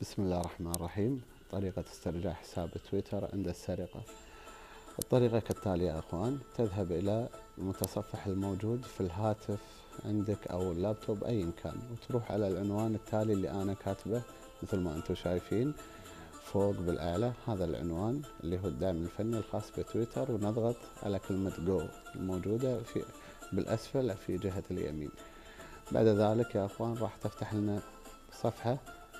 بسم الله الرحمن الرحيم. طريقة استرجاع حساب تويتر عند السرقة. الطريقة كالتالي يا أخوان: تذهب إلى المتصفح الموجود في الهاتف عندك أو اللابتوب أيا كان، وتروح على العنوان التالي اللي أنا كاتبه مثل ما أنتم شايفين فوق بالأعلى. هذا العنوان اللي هو الدعم الفني الخاص بتويتر، ونضغط على كلمة جو الموجودة بالأسفل في جهة اليمين. بعد ذلك يا أخوان راح تفتح لنا صفحة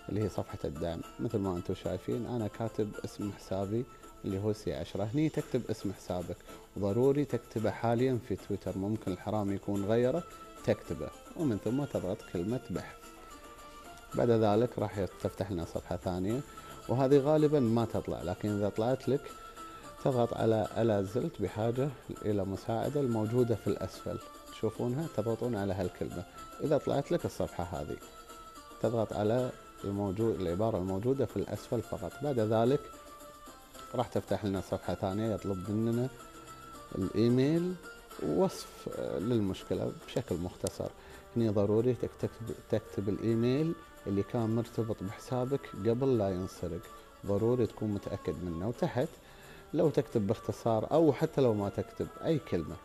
اللي هي صفحة الدعم. مثل ما أنتم شايفين أنا كاتب اسم حسابي اللي هو C10. هني تكتب اسم حسابك، وضروري تكتبه حاليا في تويتر، ممكن الحرامي يكون غيره، تكتبه ومن ثم تضغط كلمة بحث. بعد ذلك راح تفتح لنا صفحة ثانية، وهذه غالبا ما تطلع، لكن إذا طلعت لك تضغط على ألا زلت بحاجة إلى مساعدة الموجودة في الأسفل، تشوفونها، تضغطون على هالكلمة. إذا طلعت لك الصفحة هذه تضغط على العبارة الموجودة في الأسفل فقط. بعد ذلك راح تفتح لنا صفحة ثانية يطلب مننا الإيميل ووصف للمشكلة بشكل مختصر. هني ضروري تكتب الإيميل اللي كان مرتبط بحسابك قبل لا ينسرق، ضروري تكون متأكد منه. وتحت لو تكتب باختصار أو حتى لو ما تكتب أي كلمة،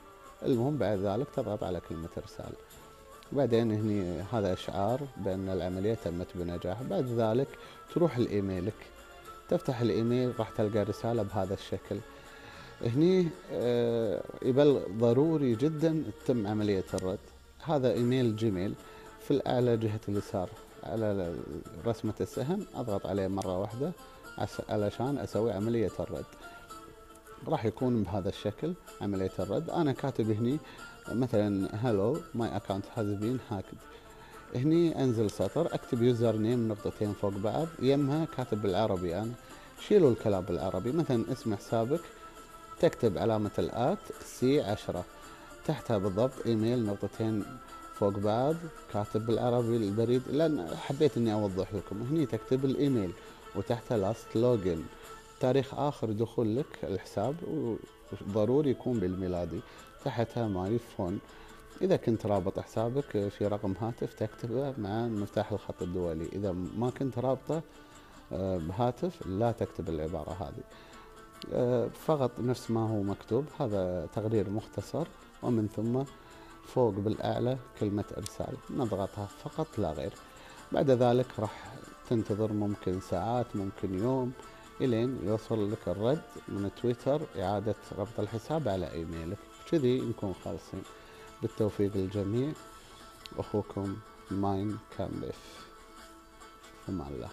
المهم بعد ذلك تضغط على كلمة إرسال. بعدين هني هذا إشعار بأن العملية تمت بنجاح. بعد ذلك تروح لإيميلك، تفتح الإيميل راح تلقى رسالة بهذا الشكل. هني ضروري جدا تتم عملية الرد. هذا إيميل جيميل، في الأعلى جهة اليسار على رسمة السهم أضغط عليه مرة واحدة علشان أسوي عملية الرد. راح يكون بهذا الشكل عملية الرد. أنا كاتب هني مثلا hello my account has been hacked. هني انزل سطر اكتب يوزر نيم نقطتين فوق بعض، يمها كاتب بالعربي انا، شيلوا الكلام بالعربي. مثلا اسم حسابك تكتب علامة الآت C10، تحتها بالضبط ايميل نقطتين فوق بعض كاتب بالعربي البريد، لان حبيت اني اوضح لكم. هني تكتب الايميل وتحتها لاست لوجن، تاريخ آخر دخول لك الحساب وضروري يكون بالميلادي. تحتها ماي فون، إذا كنت رابط حسابك في رقم هاتف تكتبه مع مفتاح الخط الدولي. إذا ما كنت رابطه بهاتف لا تكتب العبارة هذه، فقط نفس ما هو مكتوب. هذا تقرير مختصر. ومن ثم فوق بالأعلى كلمة إرسال نضغطها فقط لا غير. بعد ذلك راح تنتظر ممكن ساعات ممكن يوم إلين يوصل لك الرد من تويتر إعادة ربط الحساب على إيميلك. كذي نكون خالصين. بالتوفيق للجميع، أخوكم ماين كامبيف. أمان الله.